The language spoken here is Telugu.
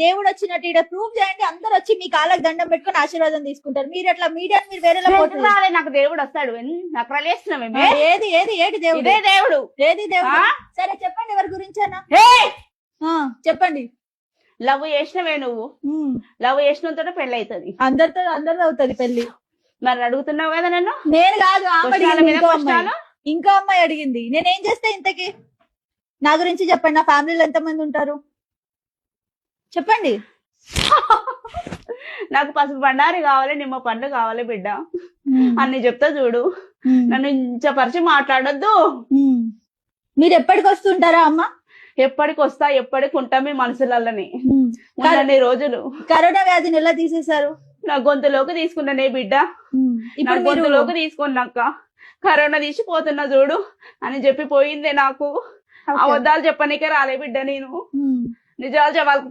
దేవుడు వచ్చినట్టు ఇక్కడ ప్రూవ్ చేయండి, అందరు వచ్చి మీ కాళ్ళకి దండం పెట్టుకుని ఆశీర్వాదం తీసుకుంటారు. మీరు అట్లా మీడియా మీరు వేరేలా పోతుంది. రాలే, నాకు దేవుడు వస్తాడు. నాకు ప్రలేస్తున్నామే. ఏది ఏది ఏది దేవుడు? ఇదే దేవుడు. ఏది దేవుడు? సరే చెప్పండి, ఎవరి గురించేనా చెప్పండి. లవ్ చేసినవే నువ్వు, లవ్ చేసినంతో పెళ్లి అవుతుంది. అందరితో అవుతుంది పెళ్లి. మరి అడుగుతున్నావు కదా నన్ను. నేను కాదు, కష్టాలు ఇంకో అమ్మాయి అడిగింది. నేనేం చేస్తే ఇంతకి? నా గురించి చెప్పండి. నా ఫ్యామిలీలో ఎంతమంది ఉంటారు చెప్పండి. నాకు పసుపు బండారి కావాలి, నిమ్మ పండ్లు కావాలి బిడ్డ అన్ని చెప్తా చూడు. నన్ను ఇంచపరిచి మాట్లాడొద్దు. మీరు ఎప్పటికి వస్తుంటారా అమ్మ? ఎప్పటికి వస్తా, ఎప్పటికి ఉంటా మీ మనసులన్నీ రోజులు. కరోనా వ్యాధిని ఎలా తీసేశారు? నా గొంతులోకి తీసుకున్నానే బిడ్డ, నా గొంతులోకి తీసుకున్నాక కరోనా తీసిపోతున్నా చూడు అని చెప్పి పోయిందే. నాకు అబద్ధాలు చెప్పనీకే రాలే బిడ్డ, నేను నిజాలు చెప్పాలి.